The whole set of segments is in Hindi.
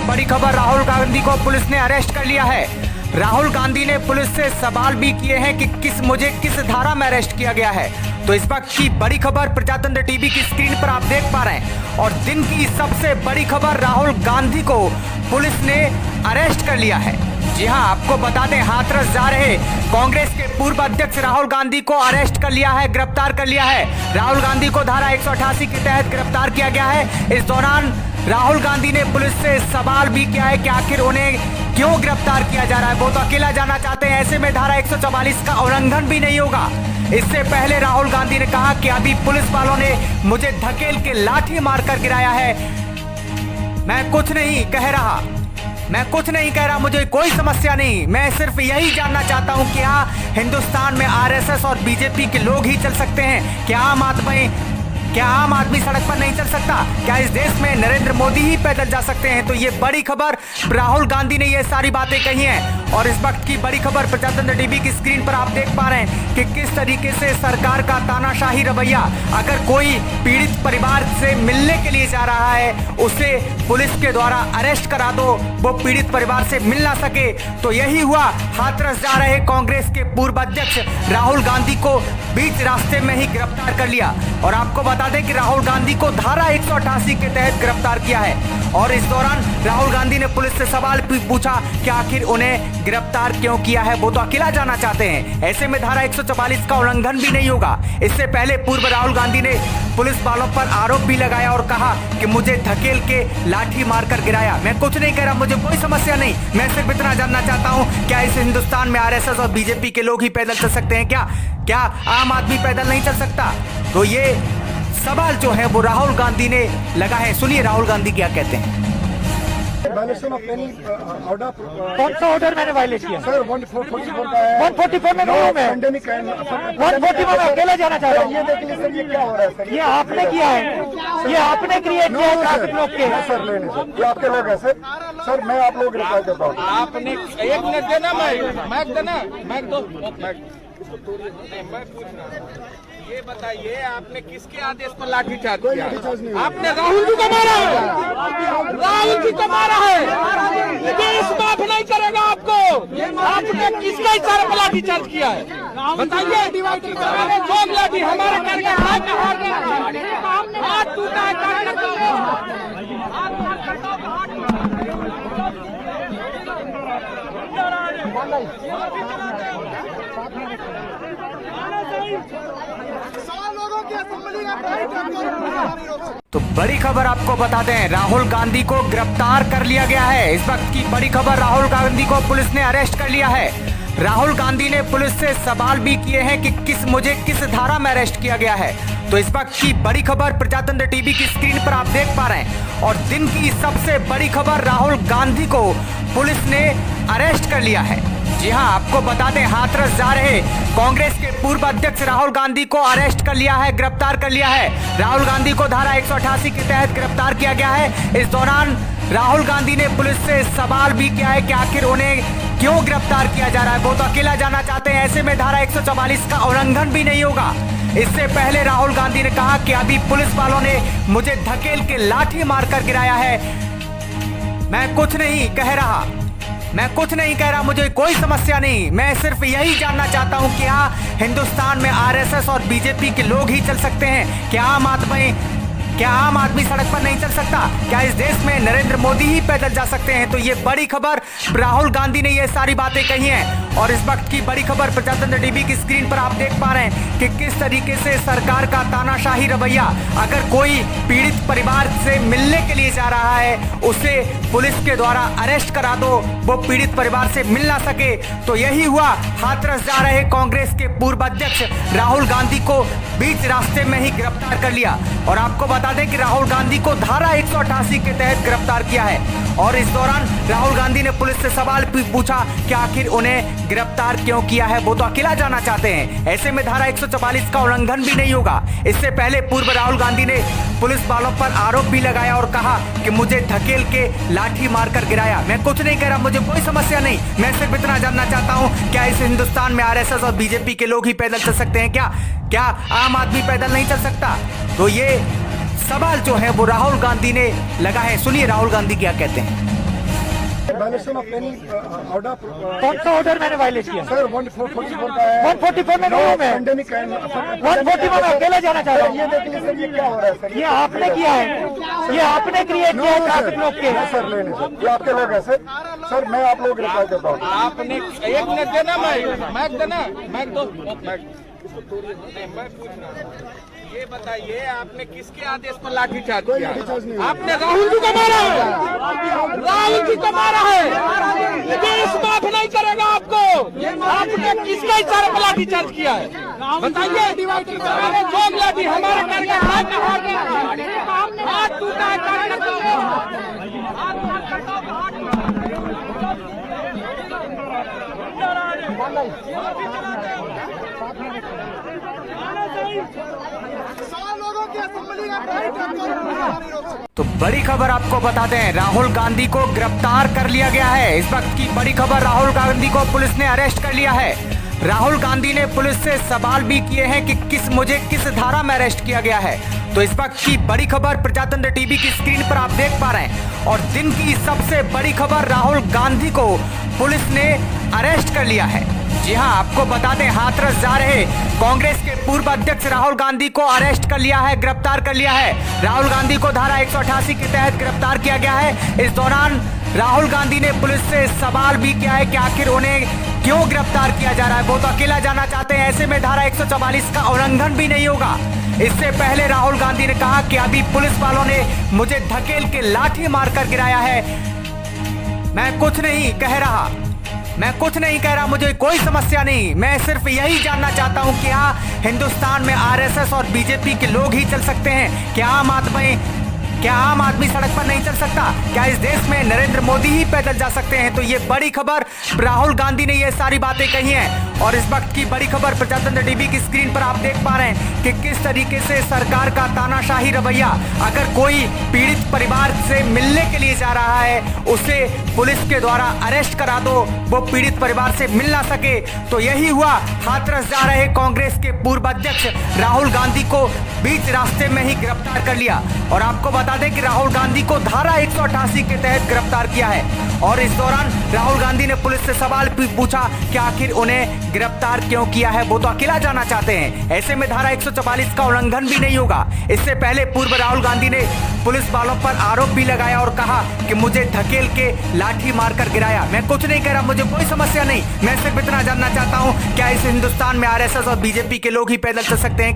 बड़ी खबर, राहुल गांधी को पुलिस ने अरेस्ट कर लिया है। राहुल गांधी ने पुलिस से सवाल भी किए हैं कि मुझे किस धारा में अरेस्ट किया गया है। तो इस वक्त की बड़ी खबर प्रजातंत्र टीवी की स्क्रीन पर आप देख पा रहे हैं और दिन की सबसे बड़ी खबर, राहुल गांधी को पुलिस ने अरेस्ट कर लिया है। जी हां, आपको बता दें, हाथरस जा रहे कांग्रेस के पूर्व अध्यक्ष राहुल गांधी को अरेस्ट कर लिया है, गिरफ्तार कर लिया है। राहुल गांधी को धारा 188 के तहत गिरफ्तार किया गया है। इस दौरान राहुल गांधी ने पुलिस से सवाल भी किया है कि आखिर उन्हें क्यों गिरफ्तार किया जा रहा है। वो तो अकेला जाना चाहते हैं, ऐसे में धारा 144 का उल्लंघन भी नहीं होगा। इससे पहले राहुल गांधी ने कहा कि अभी पुलिस वालों ने मुझे धकेल के लाठी मारकर गिराया है। मैं कुछ नहीं कह रहा, मुझे कोई समस्या नहीं। मैं सिर्फ यही जानना चाहता हूं, क्या हिंदुस्तान में आरएसएस और बीजेपी के लोग ही चल सकते हैं? क्या आम आदमी सड़क पर नहीं चल सकता? क्या इस देश में नरेंद्र मोदी ही पैदल जा सकते हैं? तो ये बड़ी खबर, राहुल गांधी ने ये सारी बातें कही हैं। और इस वक्त की बड़ी खबर प्रजातंत्र टीवी की स्क्रीन पर आप देख पा रहे हैं कि किस तरीके से सरकार का तानाशाही रवैया, अगर कोई पीड़ित परिवार से मिलने के लिए जा रहा है, उसे पुलिस के द्वारा अरेस्ट करा दो, वो पीड़ित परिवार से मिल ना सके। तो यही हुआ, हाथरस जा रहे कांग्रेस के पूर्व अध्यक्ष राहुल गांधी को बीच रास्ते में ही गिरफ्तार कर लिया। और आपको बता दें कि राहुल गांधी को धारा 188 के तहत गिरफ्तार किया है। और इस दौरान राहुल गांधी ने पुलिस से सवाल पूछा कि आखिर उन्हें गिरफ्तार क्यों किया है। वो तो अकेला जाना चाहते हैं, ऐसे में धारा 144 का उल्लंघन भी नहीं होगा। इससे पहले पूर्व राहुल गांधी ने पुलिस वालों पर आरोप भी लगाया और कहा कि मुझे धकेल के लाठी मारकर गिराया। मैं कुछ नहीं कह रहा, मुझे कोई समस्या नहीं। मैं सिर्फ इतना जानना चाहता हूं, क्या इस हिंदुस्तान में आरएसएस और बीजेपी के लोग ही पैदल चल सकते हैं? क्या आम आदमी पैदल नहीं चल सकता? तो ये सवाल जो है वो राहुल गांधी ने लगा है। सुनिए राहुल गांधी क्या कहते हैं। कौन सा ऑर्डर मैंने वायलेट किया? सर 144 का है। 144 में नहीं हूँ मैं। 144 में अकेला जाना चाह रहा हूँ। ये देखिए सर, ये क्या हो रहा है सर? ये आपने किया है, ये आपने क्रिएट किया है ट्रैफिक लोग के। सर नहीं सर, ये आपके लोग हैं सर। सर मैं आप लोग रिप्लाई करता हूँ। आपने एक मिनट देना, मैक देना, मैक दो, मैक। ये बताइए, आपने किसके आदेश पर लाठीचार्ज किया? आपने राहुल जी को मारा है, राहुल जी को मारा है। देश माफ नहीं करेगा आपको। आपने किसके इशारे पर लाठीचार्ज किया है बताइए? चौक लाठी हमारे कार्यकर्ता हाथ टूटा है, तो बड़ी खबर आपको बता दें, राहुल गांधी को गिरफ्तार कर लिया गया है। इस वक्त की बड़ी खबर, राहुल गांधी को पुलिस ने अरेस्ट कर लिया है। राहुल गांधी ने पुलिस से सवाल भी किए हैं कि मुझे किस धारा में अरेस्ट किया गया है। तो इस वक्त की बड़ी खबर प्रजातंत्र टीवी की स्क्रीन पर आप देख पा रहे हैं और दिन की सबसे बड़ी खबर, राहुल गांधी को पुलिस ने अरेस्ट कर लिया है। जी हां, आपको बता दें, हाथरस जा रहे कांग्रेस के पूर्व अध्यक्ष राहुल गांधी को अरेस्ट कर लिया है, गिरफ्तार कर लिया है। राहुल गांधी को धारा 188 के तहत गिरफ्तार किया गया है। इस दौरान राहुल गांधी ने पुलिस से सवाल भी किया है कि आखिर उन्हें क्यों गिरफ्तार किया जा रहा है। वो तो अकेला जाना चाहते हैं, ऐसे में धारा 144 का उल्लंघन भी नहीं होगा। इससे पहले राहुल गांधी ने कहा कि अभी पुलिस वालों ने मुझे धकेल के लाठी मारकर गिराया है। मैं कुछ नहीं कह रहा, मुझे कोई समस्या नहीं। मैं सिर्फ यही जानना चाहता हूं, क्या हिंदुस्तान में आरएसएस और बीजेपी के लोग ही चल सकते हैं? क्या आम आदमी सड़क पर नहीं चल सकता? क्या इस देश में नरेंद्र मोदी ही पैदल जा सकते हैं? तो ये बड़ी खबर, राहुल गांधी ने ये सारी बातें कही हैं। और इस वक्त की बड़ी खबर प्रजातंत्र टीवी की स्क्रीन पर आप देख पा रहे हैं कि किस तरीके से सरकार का तानाशाही रवैया, अगर कोई पीड़ित परिवार से मिलने के लिए जा रहा है, उसे पुलिस के द्वारा अरेस्ट करा दो, वो पीड़ित परिवार से मिल ना सके। तो यही हुआ, हाथरस जा रहे कांग्रेस के पूर्व अध्यक्ष राहुल गांधी को बीच रास्ते में ही गिरफ्तार कर लिया। और आपको बता दें कि राहुल गांधी को धारा 188 के तहत गिरफ्तार किया है। और इस दौरान राहुल गांधी ने पुलिस से सवाल पूछा कि आखिर उन्हें गिरफ्तार क्यों किया है। वो तो अकेला जाना चाहते हैं, ऐसे में धारा 144 का उल्लंघन भी नहीं होगा। इससे पहले पूर्व राहुल गांधी ने पुलिस वालों पर आरोप भी लगाया और कहा कि मुझे धकेल के लाठी मारकर गिराया। मैं कुछ नहीं कह रहा, मुझे कोई समस्या नहीं। मैं सिर्फ इतना जानना चाहता हूं, क्या इस हिंदुस्तान में आरएसएस और बीजेपी के लोग ही पैदल चल सकते हैं? क्या आम आदमी पैदल नहीं चल सकता? तो ये सवाल जो है वो राहुल गांधी ने लगा है। सुनिए राहुल गांधी क्या कहते हैं। Violation of any order. कौन सा ऑर्डर मैंने वायलेट किया? सर 144 का है। 144 में नहीं हूँ मैं। पेंडेमिक 140 में अकेले जाना चाह रहा हूँ। ये देख लीजिए सर, ये क्या हो रहा है सर? ये आपने किया है, ये आपने क्रिएट किया है ट्रैफिक लोग के। सर नहीं नहीं, ये आपके लोग हैं सर मैं आप लोग रिप्लाई करता हूँ। आपने एक मिनट देना, मैक देना, मैक दो, मैक मैं पूछ रहा हूँ, ये बताइए आपने किसके आदेश पर लाठीचार्ज किया? आपने राहुल जी को मारा है, राहुल जी को मारा है। देश माफ नहीं करेगा आपको। आपने किसके इशारे पर लाठीचार्ज किया है बताइए? हमारे जोग लाठी, हमारे करके हाथ टूटा है। तो बड़ी खबर आपको बता दें, राहुल गांधी को गिरफ्तार कर लिया गया है। इस वक्त की बड़ी खबर, राहुल गांधी को पुलिस ने अरेस्ट कर लिया है। राहुल गांधी ने पुलिस से सवाल भी किए हैं कि मुझे किस धारा में अरेस्ट किया गया है। तो इस वक्त की बड़ी खबर प्रजातंत्र टीवी की स्क्रीन पर आप देख पा रहे हैं और दिन की सबसे बड़ी खबर, राहुल गांधी को पुलिस ने अरेस्ट कर लिया है। जी हां, आपको बता दें, हाथरस जा रहे कांग्रेस के पूर्व अध्यक्ष राहुल गांधी को अरेस्ट कर लिया है, गिरफ्तार कर लिया है। राहुल गांधी को धारा 188 के तहत गिरफ्तार किया गया है। इस दौरान राहुल गांधी ने पुलिस से सवाल भी किया है कि आखिर उन्हें क्यों गिरफ्तार किया जा रहा है। वो तो अकेला जाना चाहते हैं, ऐसे में धारा 144 का उल्लंघन भी नहीं होगा। इससे पहले राहुल गांधी ने कहा कि अभी पुलिस वालों ने मुझे धकेल के लाठी मारकर गिराया है, मैं कुछ नहीं कह रहा, मुझे कोई समस्या नहीं। मैं सिर्फ यही जानना चाहता हूं कि हाँ, हिंदुस्तान में आरएसएस और बीजेपी के लोग ही चल सकते हैं, क्या आम आदमी सड़क पर नहीं चल सकता? क्या इस देश में नरेंद्र मोदी ही पैदल जा सकते हैं? तो ये बड़ी खबर, राहुल गांधी ने ये सारी बातें कही हैं। और इस वक्त की बड़ी खबर प्रजातंत्र टीवी की स्क्रीन पर आप देख पा रहे हैं कि किस तरीके से सरकार का तानाशाही रवैया, अगर कोई पीड़ित परिवार से मिलने के लिए जा रहा है, उसे पुलिस के द्वारा अरेस्ट करा दो, वो पीड़ित परिवार से मिल ना सके। तो यही हुआ, हाथरस जा रहे कांग्रेस के पूर्व अध्यक्ष राहुल गांधी को बीच रास्ते में ही गिरफ्तार कर लिया। और आपको बता दें कि राहुल गांधी को धारा 188 के तहत गिरफ्तार किया है। और इस दौरान राहुल गांधी ने पुलिस से सवाल पूछा कि आखिर उन्हें गिरफ्तार क्यों किया है। वो तो अकेला जाना चाहते हैं, ऐसे में धारा 144 का उल्लंघन भी नहीं होगा। इससे पहले पूर्व राहुल गांधी ने पुलिस वालों पर आरोप भी लगाया और कहा कि मुझे धकेल के लाठी मारकर गिराया, मैं कुछ नहीं कह रहा, मुझे कोई समस्या नहीं, मैं सिर्फ इतना जानना चाहता हूं, क्या इस हिंदुस्तान में आरएसएस और बीजेपी के लोग ही पैदल चल सकते हैं?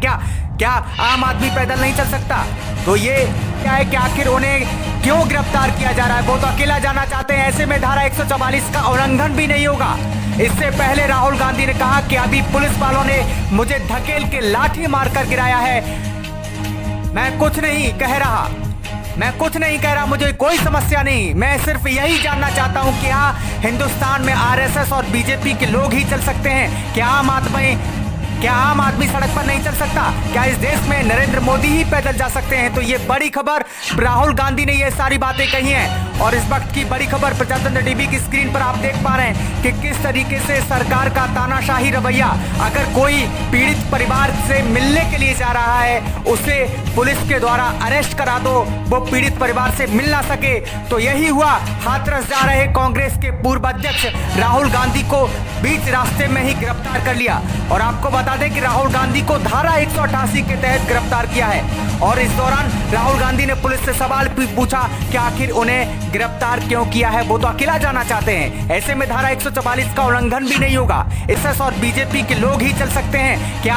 क्या आम आदमी पैदल नहीं चल सकता? तो ये क्या है कि आखिर उन्हें क्यों गिरफ्तार किया जा रहा है? वो तो अकेला जाना चाहते हैं, ऐसे में धारा 144 का उल्लंघन भी नहीं होगा। इससे पहले राहुल गांधी ने कहा कि अभी पुलिस वालों ने मुझे धकेल के लाठी मारकर गिराया है, मैं कुछ नहीं कह रहा, मुझे कोई समस्या नहीं, मैं सिर्फ यही जानना चाहता हूं कि हाँ, हिंदुस्तान में आरएसएस और बीजेपी के लोग ही चल सकते हैं, क्या आम आदमी सड़क पर नहीं चल सकता? क्या इस देश में नरेंद्र मोदी ही पैदल जा सकते हैं? तो ये बड़ी खबर, राहुल गांधी ने ये सारी बातें कही हैं। और इस वक्त की बड़ी खबर प्रजातंत्र टीवी की स्क्रीन पर आप देख पा रहे हैं कि किस तरीके से सरकार का तानाशाही रवैया, अगर कोई पीड़ित परिवार से मिलने के लिए जा रहा है, उसे पुलिस के द्वारा अरेस्ट करा दो, वो पीड़ित परिवार से मिल ना सके। तो यही हुआ, हाथरस जा रहे कांग्रेस के पूर्व अध्यक्ष राहुल गांधी को बीच रास्ते में ही गिरफ्तार कर लिया। और आपको बता दें कि राहुल गांधी को धारा 188 के तहत गिरफ्तार किया है। और इस दौरान राहुल गांधी ने पुलिस से सवाल पूछा कि आखिर उन्हें गिरफ्तार क्यों किया है। वो तो अकेला जाना चाहते हैं, ऐसे में धारा 144 का उल्लंघन भी नहीं होगा। एसएस और बीजेपी के लोग ही चल सकते हैं, क्या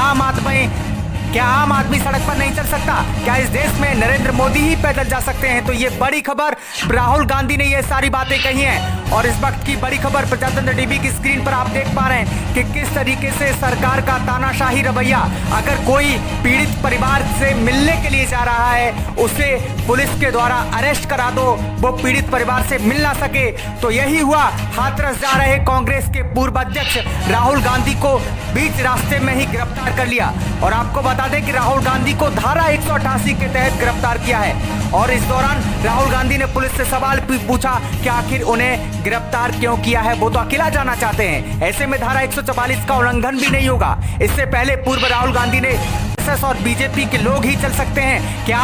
आम आदमी सड़क पर नहीं चल सकता? क्या इस देश में नरेंद्र मोदी ही पैदल जा सकते हैं? तो ये बड़ी खबर, राहुल गांधी ने ये सारी बातें कही हैं। और इस वक्त की बड़ी खबर प्रजातंत्र टीवी की स्क्रीन पर आप देख पा रहे हैं कि किस तरीके से सरकार का तानाशाही रवैया, अगर कोई पीड़ित परिवार से मिलने के लिए जा रहा है, उसे पुलिस के द्वारा अरेस्ट करा दो, वो पीड़ित परिवार से मिल ना सके। तो यही हुआ, हाथरस जा रहे कांग्रेस के पूर्व अध्यक्ष राहुल गांधी को बीच रास्ते में ही गिरफ्तार कर लिया। और आपको बता दें कि राहुल गांधी को धारा 188 के तहत गिरफ्तार किया है। और इस दौरान राहुल गांधी ने पुलिस से सवाल पूछा कि आखिर उन्हें गिरफ्तार क्यों किया है। वो तो अकेला जाना चाहते हैं, ऐसे में धारा 144 का उल्लंघन भी नहीं होगा। इससे पहले पूर्व राहुल गांधी ने एसएस और बीजेपी के लोग ही चल सकते हैं, क्या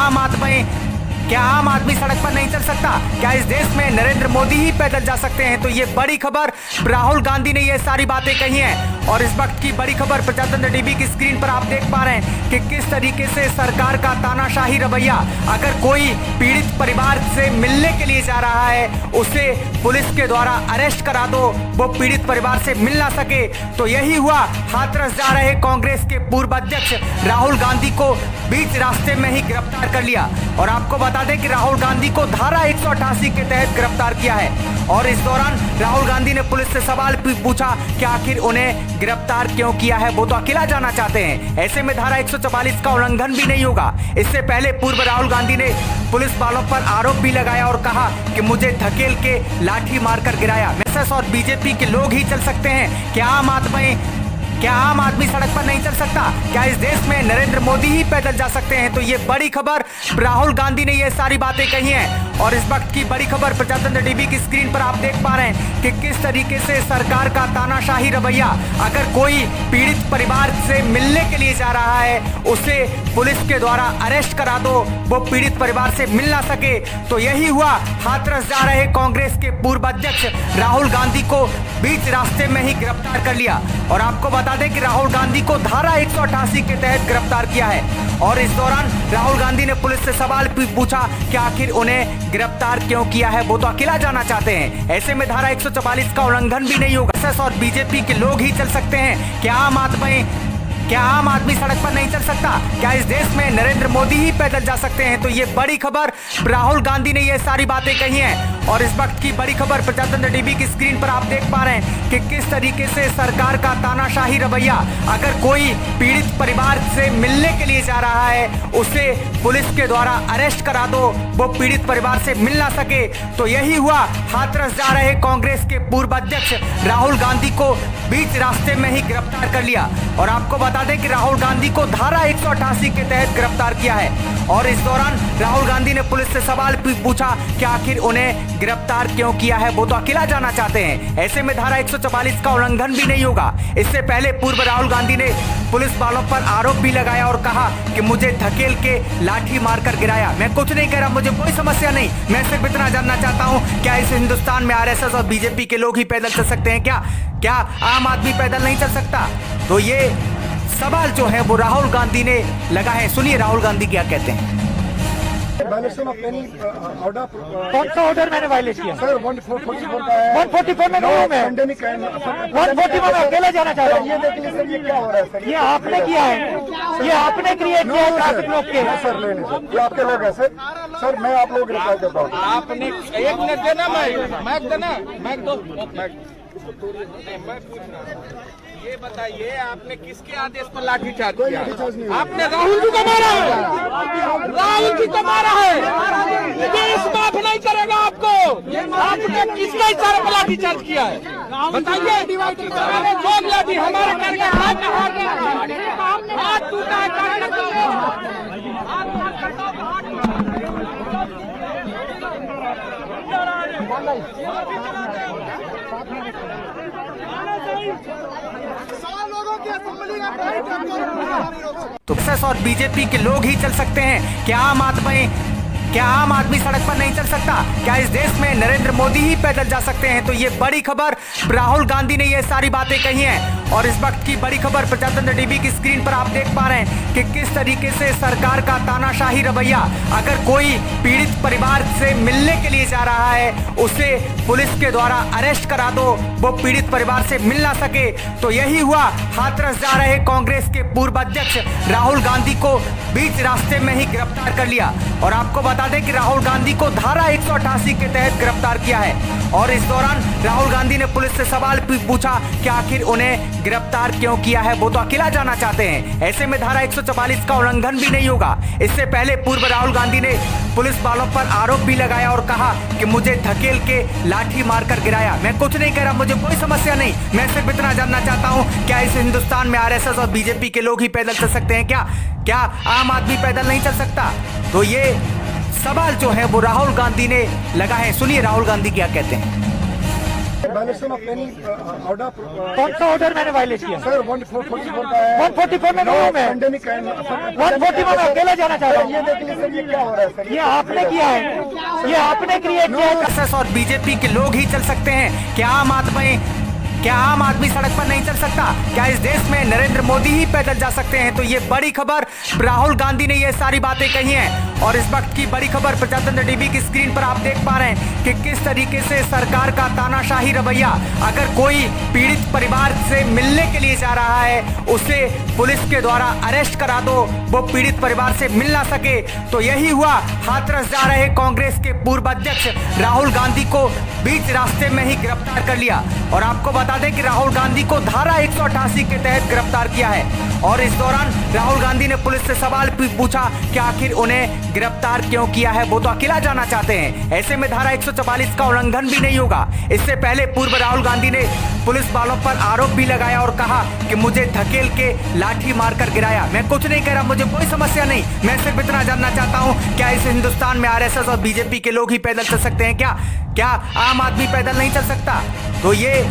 क्या आम आदमी सड़क पर नहीं चल सकता? क्या इस देश में नरेंद्र मोदी ही पैदल जा सकते हैं? तो ये बड़ी खबर, राहुल गांधी ने ये सारी बातें कही हैं। और इस वक्त की बड़ी खबर प्रजातंत्र टीवी की स्क्रीन पर आप देख पा रहे हैं कि किस तरीके से सरकार का तानाशाही रवैया, अगर कोई पीड़ित परिवार से मिलने के लिए जा रहा है उसे पुलिस के द्वारा अरेस्ट करा दो, वो पीड़ित परिवार से मिल ना सके। तो यही हुआ, हाथरस जा रहे कांग्रेस के पूर्व अध्यक्ष राहुल गांधी को बीच रास्ते में ही गिरफ्तार कर लिया। और आपको बता दें कि राहुल गांधी को धारा 188 के तहत गिरफ्तार किया है। और इस दौरान राहुल गांधी ने पुलिस से सवाल पूछा कि आखिर उन्हें गिरफ्तार क्यों किया है, वो तो अकेला जाना चाहते हैं। ऐसे में धारा 144 का उल्लंघन भी नहीं होगा। इससे पहले पूर्व राहुल गांधी ने पुलिस वालों पर आरोप भी लगाया और कहा कि मुझे धकेल के लाठी मारकर गिराया। एमएसएस और बीजेपी के लोग ही चल सकते हैं, क्या आम आदमी सड़क पर नहीं चल सकता? क्या इस देश में नरेंद्र मोदी ही पैदल जा सकते हैं? तो ये बड़ी खबर, राहुल गांधी ने ये सारी बातें कही हैं। और इस वक्त की बड़ी खबर प्रजातंत्र टीवी की स्क्रीन पर आप देख पा रहे हैं कि किस तरीके से सरकार का तानाशाही रवैया, अगर कोई पीड़ित परिवार से मिलने के लिए जा रहा है उसे पुलिस के द्वारा अरेस्ट करा दो, वो पीड़ित परिवार से मिल ना सके। तो यही हुआ, हाथरस जा रहे कांग्रेस के पूर्व अध्यक्ष राहुल गांधी को बीच रास्ते में ही गिरफ्तार कर लिया। और आपको बता दें कि राहुल गांधी को धारा 188 के तहत गिरफ्तार किया है। और इस दौरान राहुल गांधी ने पुलिस से सवाल पूछा कि आखिर उन्हें गिरफ्तार क्यों किया है, वो तो अकेला जाना चाहते हैं। ऐसे में धारा 144 का उल्लंघन भी नहीं होगा। एमएसएस और बीजेपी के लोग ही चल सकते हैं, क्या आम आदमी सड़क पर नहीं चल सकता? क्या इस देश में नरेंद्र मोदी ही पैदल जा सकते हैं? तो ये बड़ी खबर, राहुल गांधी ने ये सारी बातें कही हैं। और इस वक्त की बड़ी खबर प्रजातंत्र टीवी की स्क्रीन पर आप देख पा रहे हैं कि किस तरीके से सरकार का तानाशाही रवैया, अगर कोई पीड़ित परिवार से मिलने के लिए जा रहा है उसे पुलिस के द्वारा अरेस्ट करा दो, वो पीड़ित परिवार से मिल ना सके। तो यही हुआ, हाथरस जा रहे कांग्रेस के पूर्व अध्यक्ष राहुल गांधी को बीच रास्ते में ही गिरफ्तार कर लिया। और आपको बता दें कि राहुल गांधी को धारा 188 के तहत गिरफ्तार किया है। और इस दौरान राहुल गांधी ने पुलिस से सवाल पूछा कि आखिर उन्हें गिरफ्तार क्यों किया है, वो तो अकेला जाना चाहते हैं। ऐसे में धारा 144 का उल्लंघन भी नहीं होगा। इससे पहले पूर्व राहुल गांधी ने पुलिस वालों पर आरोप भी लगाया और कहा कि मुझे धकेल के लाठी मारकर गिराया। मैं कुछ नहीं कह रहा, मुझे कोई समस्या नहीं, मैं सिर्फ इतना जानना चाहता हूँ, क्या इस हिंदुस्तान में आरएसएस और बीजेपी के लोग ही पैदल चल सकते हैं? क्या आम आदमी पैदल नहीं चल सकता? तो ये सवाल जो है वो राहुल गांधी ने लगा है। सुनिए राहुल गांधी क्या कहते हैं। Violation of any order. कौन सा ऑर्डर मैंने वायलेट किया? सर 144 का है। 144 में नहीं हूँ मैं। पेंडेमिक 144 में अकेला जाना चाह रहा हूँ। ये देखिए सर, ये क्या हो रहा है सर? ये आपने किया है, ये आपने क्रिएट किया है ट्रैफिक लोग के। सर ले लीजिए, ये आपके लोग हैं सर। सर मैं आप लोग गिरफ्तार करता हूँ। आपने एक मिनट देना, मैक देना, मैक दो, मैक। ये बताइए, आपने किसके आदेश पर लाठीचार्ज किया? आपने राहुल जी को मारा है, राहुल जी को मारा है। देश माफ नहीं करेगा आपको। आपने किसके इशारे पर लाठीचार्ज किया है बताइए। लोग लाठी हमारे करके हाथ टूटा है। तो एमएसएस और बीजेपी के लोग ही चल सकते हैं, क्या आम आदमी सड़क पर नहीं चल सकता? क्या इस देश में नरेंद्र मोदी ही पैदल जा सकते हैं? तो ये बड़ी खबर, राहुल गांधी ने ये सारी बातें कही हैं। और इस वक्त की बड़ी खबर प्रजातंत्र टीवी की स्क्रीन पर आप देख पा रहे हैं कि किस तरीके से सरकार का तानाशाही रवैया, अगर कोई पीड़ित परिवार से मिलने के लिए जा रहा है उसे पुलिस के द्वारा अरेस्ट करा दो, वो पीड़ित परिवार से मिल ना सके। तो यही हुआ, हाथरस जा रहे कांग्रेस के पूर्व अध्यक्ष राहुल गांधी को बीच रास्ते में ही गिरफ्तार कर लिया। और आपको बता दें कि राहुल गांधी को धारा 188 के तहत गिरफ्तार किया है। और इस दौरान राहुल गांधी ने पुलिस से सवाल पूछा कि आखिर उन्हें गिरफ्तार क्यों किया है, वो तो अकेला जाना चाहते हैं। ऐसे में धारा 144 का उल्लंघन भी नहीं होगा। इससे पहले पूर्व राहुल गांधी ने पुलिस वालों पर आरोप भी लगाया और कहा कि मुझे धकेल के लाठी मारकर गिराया। मैं कुछ नहीं कह रहा, मुझे कोई समस्या नहीं, मैं सिर्फ इतना जानना चाहता हूँ, क्या इस हिंदुस्तान में आरएसएस और बीजेपी के लोग ही पैदल चल सकते हैं? क्या आम आदमी पैदल नहीं चल सकता? तो ये सवाल जो है वो राहुल गांधी ने लगा है। सुनिए राहुल गांधी क्या कहते हैं। Violation of any order. कौन सा ऑर्डर मैंने वायलेट किया? सर 144 का है। 144 में नहीं हूँ मैं। पेंडेमिक 140 में मैं अकेला जाना चाह रहा हूँ। ये देख लीजिए सर, ये क्या हो रहा है सर? ये आपने किया है, ये आपने क्रिएट किया है। कांग्रेस और बीजेपी के लोग ही चल सकते हैं, क्या आम आदमी सड़क पर नहीं चल सकता? क्या इस देश में नरेंद्र मोदी ही पैदल जा सकते हैं? तो ये बड़ी खबर, राहुल गांधी ने ये सारी बातें कही हैं। और इस वक्त की बड़ी खबर प्रजातंत्र टीवी की स्क्रीन पर आप देख पा रहे हैं कि किस तरीके से सरकार का तानाशाही रवैया। अगर कोई पीड़ित परिवार से मिलने के लिए जा रहा है, उसे पुलिस के द्वारा अरेस्ट करा दो, वो पीड़ित परिवार से मिल ना सके। तो यही हुआ, हाथरस जा रहे कांग्रेस के पूर्व अध्यक्ष राहुल गांधी को बीच रास्ते में ही गिरफ्तार कर लिया। और आपको बता दें कि राहुल गांधी को धारा 188 के तहत गिरफ्तार किया है। और इस दौरान राहुल गांधी ने पुलिस से सवाल पूछा कि आखिर उन्हें गिरफ्तार क्यों किया है, वो तो अकेला जाना चाहते हैं। ऐसे में धारा 144 का उल्लंघन भी नहीं होगा। इससे पहले पूर्व राहुल गांधी ने पुलिस वालों पर आरोप भी लगाया और कहा कि मुझे धकेल के लाठी मारकर गिराया। मैं कुछ नहीं कह रहा, मुझे कोई समस्या नहीं, मैं सिर्फ इतना जानना चाहता हूं, क्या इस हिंदुस्तान में आरएसएस और बीजेपी के लोग ही पैदल चल सकते हैं? क्या आम आदमी पैदल नहीं चल सकता? तो ये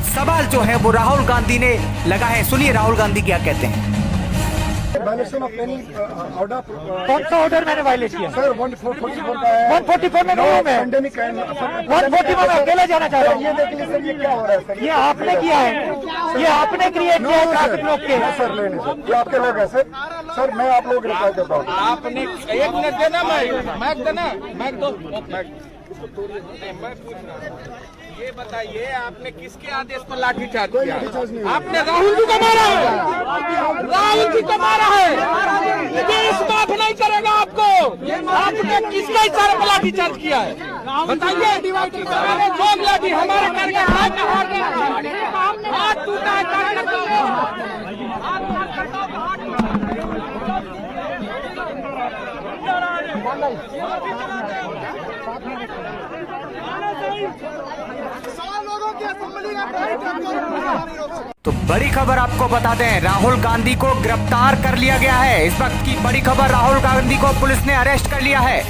सवाल जो है वो राहुल गांधी ने लगा है। सुनिए राहुल गांधी क्या कहते हैं। Violation of any order. कौन सा ऑर्डर मैंने वायलेट किया? सर 144 का है। 144 में नहीं हूँ मैं। पेंडेमिक 140 में मैं अकेला जाना चाह रहा हूँ। ये देख लीजिए सर, ये क्या हो रहा है सर? ये आपने किया है, ये आपने क्रिएट किया है ट्रैफिक लोग के। सर लेने सर, ये आपके लोग हैं सर। सर मैं आप लोग गिरफ्तार करता हूँ। आपने एक मिनट देना, मैक देना, मैक दो, मैक मैं पूछ रहा हूं, ये बताइए आपने किसके आदेश पर लाठीचार्ज किया? आपने राहुल जी को मारा है, राहुल जी को मारा है। देश माफ नहीं करेगा आपको। आपने किसके इशारे पर लाठीचार्ज किया है बताइए? लोग लाठी हमारे करके हाथ टूटा है। तो बड़ी खबर आपको बता दें, राहुल गांधी को गिरफ्तार कर लिया गया है। इस वक्त की बड़ी खबर, राहुल गांधी को पुलिस ने अरेस्ट कर लिया है।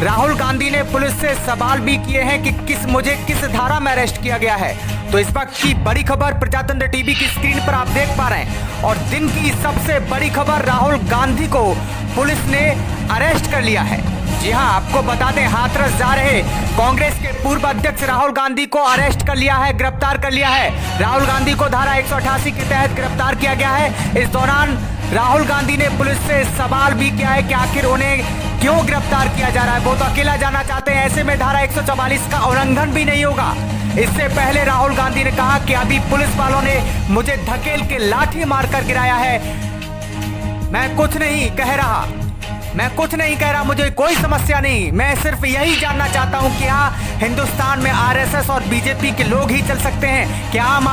राहुल गांधी ने पुलिस से सवाल भी किए हैं कि मुझे किस धारा में अरेस्ट किया गया है। तो इस वक्त की बड़ी खबर प्रजातंत्र टीवी की स्क्रीन पर आप देख पा रहे हैं। और दिन की सबसे बड़ी खबर, राहुल गांधी को पुलिस ने अरेस्ट कर लिया है। जी हां, आपको बता दें, हाथरस जा रहे कांग्रेस के पूर्व अध्यक्ष राहुल गांधी को अरेस्ट कर लिया है, गिरफ्तार कर लिया है। राहुल गांधी को धारा 188 के तहत गिरफ्तार किया गया है। इस दौरान राहुल गांधी ने पुलिस से सवाल भी किया है कि आखिर उन्हें क्यों गिरफ्तार किया जा रहा है, वो तो अकेला जाना चाहते हैं। ऐसे में धारा 144 का उल्लंघन भी नहीं होगा। इससे पहले राहुल गांधी ने कहा कि अभी पुलिस वालों ने मुझे धकेल के लाठी मारकर गिराया है। मैं कुछ नहीं कह रहा, मुझे कोई समस्या नहीं, मैं सिर्फ यही जानना चाहता हूं कि क्या हिंदुस्तान में आरएसएस और बीजेपी के लोग ही चल सकते हैं? क्या आम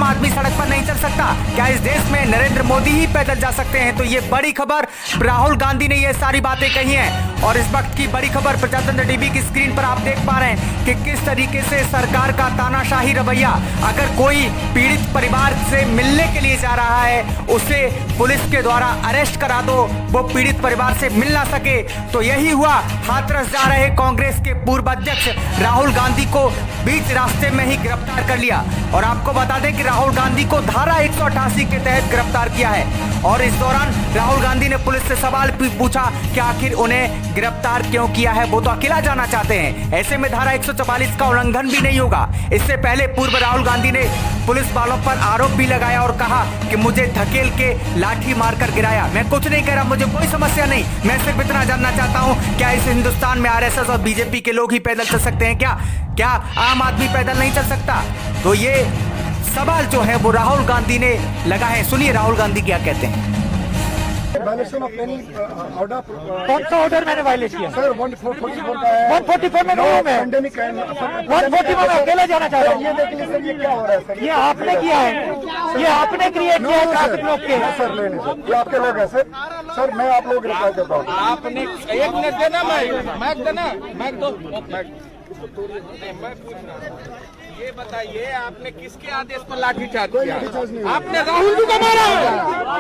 आदमी सड़क पर नहीं चल सकता? क्या इस देश में नरेंद्र मोदी ही पैदल जा सकते हैं? तो ये बड़ी खबर, राहुल गांधी ने ये सारी बातें कही हैं। और इस वक्त की बड़ी खबर प्रजातंत्र टीवी की स्क्रीन पर आप देख पा रहे हैं कि किस तरीके से सरकार का तानाशाही रवैया। अगर कोई पीड़ित परिवार से मिलने के लिए जा रहा है, उसे पुलिस के द्वारा अरेस्ट करा दो, वो पीड़ित परिवार से मिल ना सके। तो यही हुआ, हाथरस जा रहे कांग्रेस के पूर्व अध्यक्ष राहुल गांधी को बीच रास्ते में ही गिरफ्तार कर लिया। और आपको बता दें कि राहुल गांधी को धारा 188 के तहत गिरफ्तार किया है। और इस दौरान राहुल गांधी ने पुलिस से सवाल पूछा कि आखिर उन्हें गिरफ्तार क्यों किया है, वो तो अकेला जाना चाहते हैं। ऐसे में धारा 144 का उल्लंघन भी नहीं होगा। इससे पहले पूर्व राहुल गांधी ने पुलिस वालों पर आरोप भी लगाया और कहा कि मुझे धकेल के लाठी मारकर गिराया। मैं कुछ नहीं कह रहा, मुझे कोई समस्या नहीं, मैं सिर्फ इतना जानना चाहता हूं, क्या इस हिंदुस्तान में आरएसएस और बीजेपी के लोग ही पैदल चल सकते हैं? क्या आम आदमी पैदल नहीं चल सकता? तो ये सवाल जो है वो राहुल गांधी ने लगा है। सुनिए राहुल गांधी क्या कहते हैं। Violation of any order. कौन सा ऑर्डर मैंने वायलेट किया? सर 144 का है। 144 में नहीं हूँ मैं। पेंडेमिक 140 में मैं अकेला जाना चाह रहा हूँ। ये देख लीजिए सर, ये क्या हो रहा है सर? ये आपने किया है, ये आपने क्रिएट किया है ट्रैफिक लोग के। सर लेने सर, ये आपके लोग हैं सर। सर मैं आप लोग गिरफ्तार करता हूँ। आपने एक मिनट देना, मैक देना, मैक दो, मैक मैं पूछ रहा हूं, ये बताइए आपने किसके आदेश पर लाठीचार्ज किया? आपने राहुल जी को मारा है।